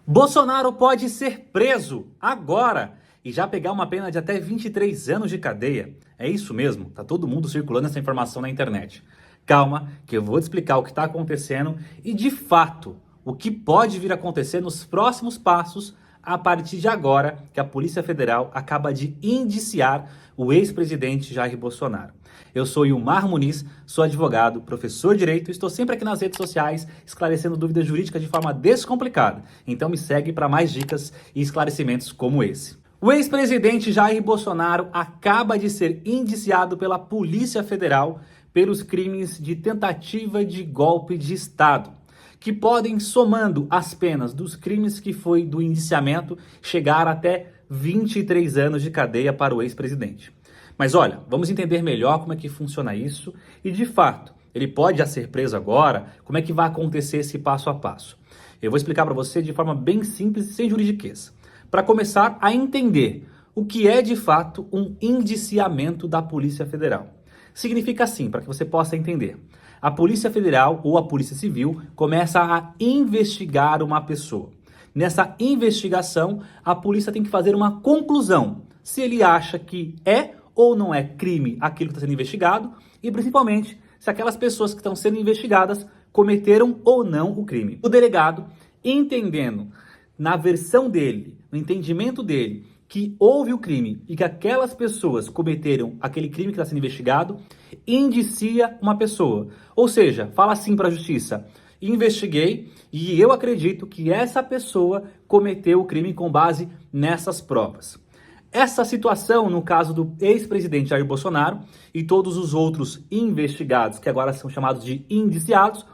Bolsonaro pode ser preso agora e já pegar uma pena de até 23 anos de cadeia. É isso mesmo, tá todo mundo circulando essa informação na internet. Calma, que eu vou te explicar o que está acontecendo e, de fato, o que pode vir a acontecer nos próximos passos a partir de agora que a Polícia Federal acaba de indiciar o ex-presidente Jair Bolsonaro. Eu sou Ilmar Muniz, sou advogado, professor de Direito e estou sempre aqui nas redes sociais esclarecendo dúvidas jurídicas de forma descomplicada. Então me segue para mais dicas e esclarecimentos como esse. O ex-presidente Jair Bolsonaro acaba de ser indiciado pela Polícia Federal pelos crimes de tentativa de golpe de Estado, que podem, somando as penas dos crimes que foi do indiciamento, chegar até 23 anos de cadeia para o ex-presidente. Mas olha, vamos entender melhor como é que funciona isso e, de fato, ele pode já ser preso agora, como é que vai acontecer esse passo a passo. Eu vou explicar para você de forma bem simples e sem juridiquês, para começar a entender o que é, de fato, um indiciamento da Polícia Federal. Significa assim, para que você possa entender. A Polícia Federal ou a Polícia Civil começa a investigar uma pessoa. Nessa investigação, a polícia tem que fazer uma conclusão, se ele acha que é ou não é crime aquilo que está sendo investigado e, principalmente, se aquelas pessoas que estão sendo investigadas cometeram ou não o crime. O delegado, entendendo na versão dele, no entendimento dele, que houve o crime e que aquelas pessoas cometeram aquele crime que está sendo investigado, indicia uma pessoa. Ou seja, fala assim para a justiça: investiguei e eu acredito que essa pessoa cometeu o crime com base nessas provas. Essa situação, no caso do ex-presidente Jair Bolsonaro e todos os outros investigados, que agora são chamados de indiciados,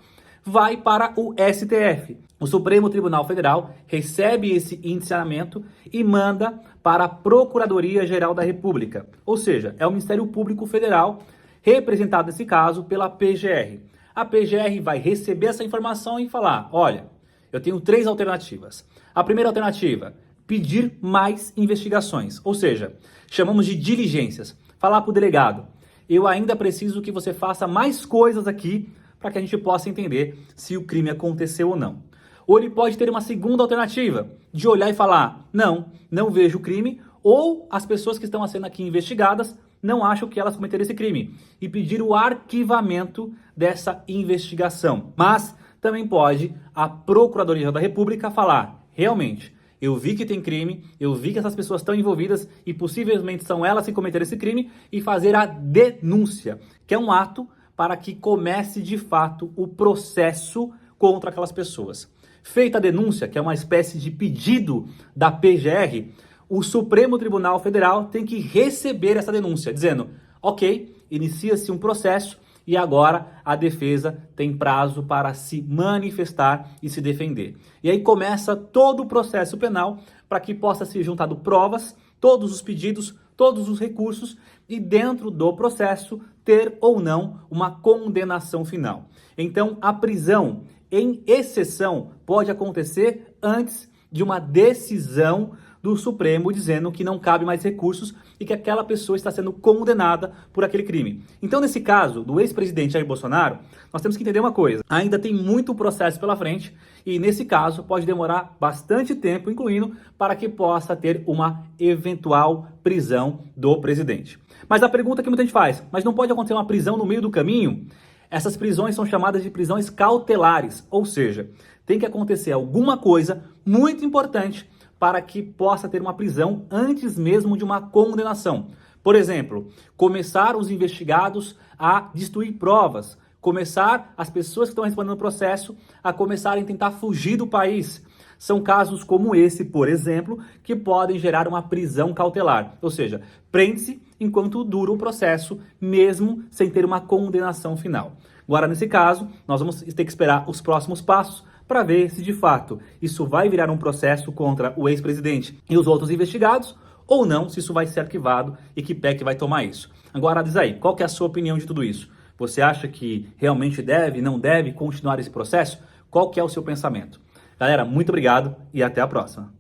vai para o STF. O Supremo Tribunal Federal recebe esse indiciamento e manda para a Procuradoria-Geral da República. Ou seja, é o Ministério Público Federal, representado nesse caso pela PGR. A PGR vai receber essa informação e falar: olha, eu tenho 3 alternativas. A primeira alternativa: pedir mais investigações, ou seja, chamamos de diligências. Falar para o delegado: eu ainda preciso que você faça mais coisas aqui para que a gente possa entender se o crime aconteceu ou não. Ou ele pode ter uma segunda alternativa, de olhar e falar: não vejo o crime, ou as pessoas que estão sendo aqui investigadas não acham que elas cometeram esse crime, e pedir o arquivamento dessa investigação. Mas também pode a Procuradoria da República falar: realmente, eu vi que tem crime, eu vi que essas pessoas estão envolvidas e possivelmente são elas que cometeram esse crime, e fazer a denúncia, que é um ato para que comece de fato o processo contra aquelas pessoas. Feita a denúncia, que é uma espécie de pedido da PGR, o Supremo Tribunal Federal tem que receber essa denúncia, dizendo: ok, inicia-se um processo e agora a defesa tem prazo para se manifestar e se defender. E aí começa todo o processo penal para que possa ser juntado provas, todos os pedidos, todos os recursos e, dentro do processo, ter ou não uma condenação final. Então, a prisão, em exceção, pode acontecer antes de uma decisão do Supremo dizendo que não cabe mais recursos e que aquela pessoa está sendo condenada por aquele crime. Então, nesse caso do ex-presidente Jair Bolsonaro, nós temos que entender uma coisa: ainda tem muito processo pela frente e, nesse caso, pode demorar bastante tempo, incluindo para que possa ter uma eventual prisão do presidente. Mas a pergunta que muita gente faz: mas não pode acontecer uma prisão no meio do caminho? Essas prisões são chamadas de prisões cautelares, ou seja, tem que acontecer alguma coisa muito importante para que possa ter uma prisão antes mesmo de uma condenação. Por exemplo, começar os investigados a destruir provas, começar as pessoas que estão respondendo o processo a começarem a tentar fugir do país. São casos como esse, por exemplo, que podem gerar uma prisão cautelar, ou seja, prende-se enquanto dura o processo, mesmo sem ter uma condenação final. Agora, nesse caso, nós vamos ter que esperar os próximos passos para ver se de fato isso vai virar um processo contra o ex-presidente e os outros investigados, ou não, se isso vai ser arquivado e que pé que vai tomar isso. Agora, diz aí, qual que é a sua opinião de tudo isso? Você acha que realmente deve, não deve continuar esse processo? Qual que é o seu pensamento? Galera, muito obrigado e até a próxima.